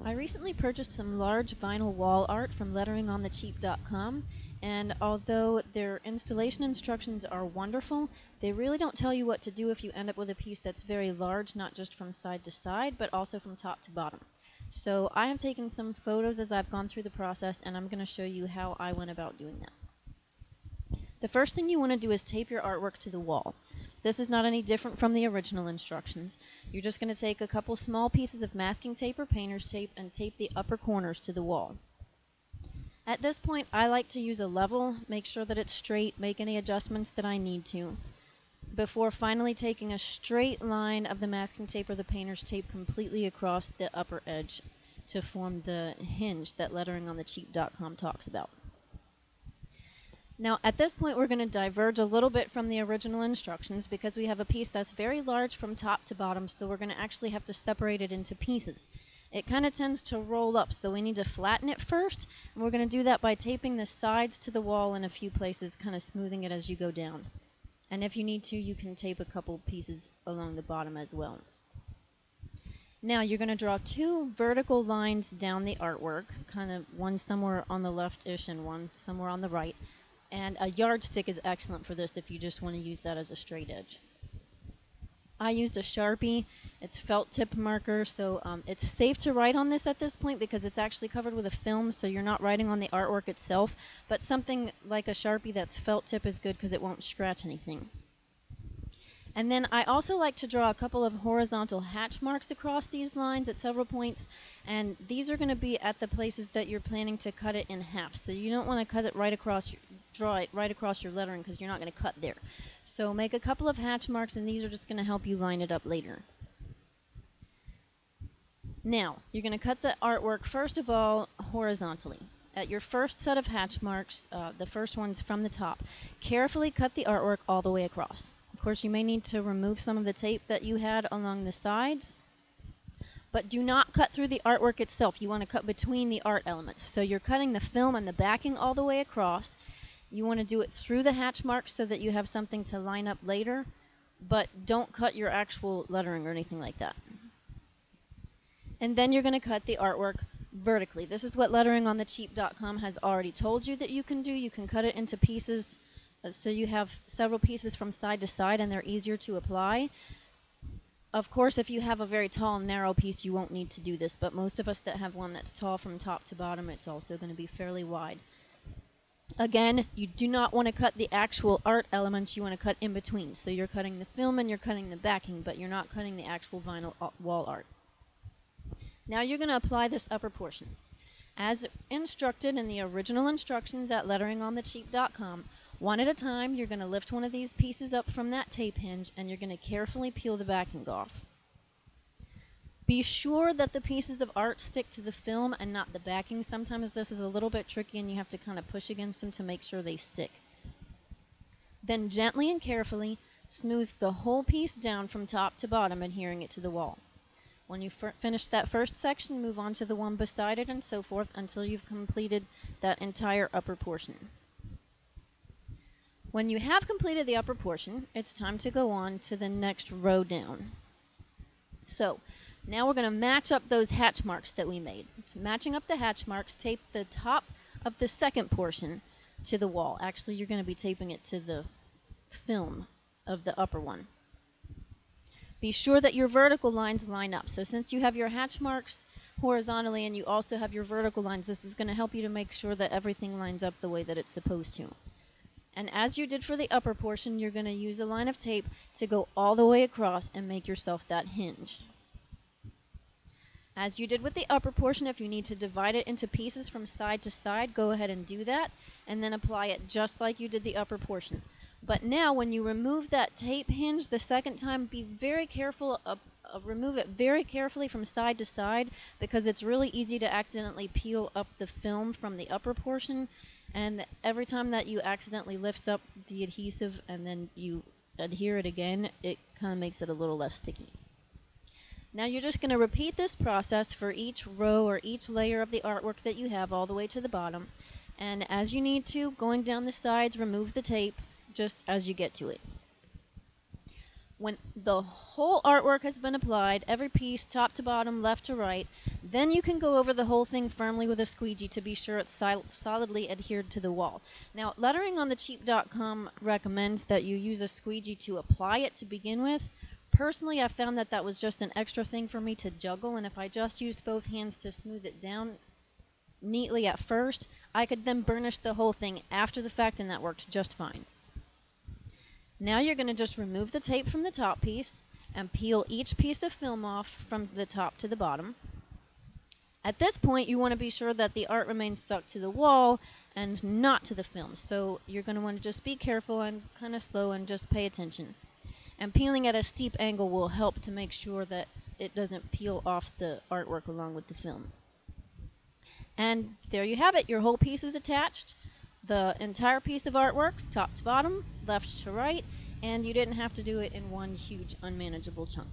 I recently purchased some large vinyl wall art from letteringонthecheap.com, and although their installation instructions are wonderful, they really don't tell you what to do if you end up with a piece that's very large, not just from side to side, but also from top to bottom. So I have taken some photos as I've gone through the process, and I'm going to show you how I went about doing that. The first thing you want to do is tape your artwork to the wall. This is not any different from the original instructions. You're just going to take a couple small pieces of masking tape or painter's tape and tape the upper corners to the wall. At this point, I like to use a level, make sure that it's straight, make any adjustments that I need to, before finally taking a straight line of the masking tape or the painter's tape completely across the upper edge to form the hinge that letteringonthecheap.com talks about. Now, at this point, we're going to diverge a little bit from the original instructions because we have a piece that's very large from top to bottom, so we're going to actually have to separate it into pieces. It kind of tends to roll up, so we need to flatten it first, and we're going to do that by taping the sides to the wall in a few places, kind of smoothing it as you go down. And if you need to, you can tape a couple pieces along the bottom as well. Now, you're going to draw two vertical lines down the artwork, kind of one somewhere on the left-ish and one somewhere on the right. And a yardstick is excellent for this if you just want to use that as a straight edge. I used a Sharpie. It's felt tip marker, so it's safe to write on this at this point because it's actually covered with a film, so you're not writing on the artwork itself. But something like a Sharpie that's felt tip is good because it won't scratch anything. And then I also like to draw a couple of horizontal hatch marks across these lines at several points, and these are going to be at the places that you're planning to cut it in half. So you don't want to cut it right across, draw it right across your lettering because you're not going to cut there. So make a couple of hatch marks, and these are just going to help you line it up later. Now, you're going to cut the artwork first of all horizontally. At your first set of hatch marks, the first one's from the top, carefully cut the artwork all the way across. Of course, you may need to remove some of the tape that you had along the sides, but do not cut through the artwork itself. You want to cut between the art elements. So you're cutting the film and the backing all the way across. You want to do it through the hatch marks so that you have something to line up later, but don't cut your actual lettering or anything like that. And then you're going to cut the artwork vertically. This is what letteringonthecheap.com has already told you that you can do. You can cut it into pieces so you have several pieces from side to side and they're easier to apply. Of course, if you have a very tall, narrow piece, you won't need to do this, but most of us that have one that's tall from top to bottom, it's also going to be fairly wide. Again, you do not want to cut the actual art elements, you want to cut in between. So you're cutting the film and you're cutting the backing, but you're not cutting the actual vinyl wall art. Now you're going to apply this upper portion. As instructed in the original instructions at letteringonthecheap.com, one at a time, you're going to lift one of these pieces up from that tape hinge, and you're going to carefully peel the backing off. Be sure that the pieces of art stick to the film and not the backing. Sometimes this is a little bit tricky, and you have to kind of push against them to make sure they stick. Then gently and carefully smooth the whole piece down from top to bottom, adhering it to the wall. When you finish that first section, move on to the one beside it, and so forth, until you've completed that entire upper portion. When you have completed the upper portion, it's time to go on to the next row down. So, now we're going to match up those hatch marks that we made. So matching up the hatch marks, tape the top of the second portion to the wall. Actually, you're going to be taping it to the film of the upper one. Be sure that your vertical lines line up. So since you have your hatch marks horizontally and you also have your vertical lines, this is going to help you to make sure that everything lines up the way that it's supposed to. And as you did for the upper portion, you're going to use a line of tape to go all the way across and make yourself that hinge. As you did with the upper portion, if you need to divide it into pieces from side to side, go ahead and do that, and then apply it just like you did the upper portion. But now, when you remove that tape hinge the second time, be very careful, remove it very carefully from side to side, because it's really easy to accidentally peel up the film from the upper portion, and every time that you accidentally lift up the adhesive and then you adhere it again, it kind of makes it a little less sticky. Now you're just going to repeat this process for each row or each layer of the artwork that you have all the way to the bottom. And as you need to, going down the sides, remove the tape just as you get to it. When the whole artwork has been applied, every piece, top to bottom, left to right, then you can go over the whole thing firmly with a squeegee to be sure it's solidly adhered to the wall. Now, letteringOnTheCheap.com recommends that you use a squeegee to apply it to begin with. Personally, I found that that was just an extra thing for me to juggle, and if I just used both hands to smooth it down neatly at first, I could then burnish the whole thing after the fact, and that worked just fine. Now you're going to just remove the tape from the top piece and peel each piece of film off from the top to the bottom. At this point, you want to be sure that the art remains stuck to the wall and not to the film. So you're going to want to just be careful and kind of slow and just pay attention. And peeling at a steep angle will help to make sure that it doesn't peel off the artwork along with the film. And there you have it. Your whole piece is attached. The entire piece of artwork, top to bottom, left to right, and you didn't have to do it in one huge unmanageable chunk.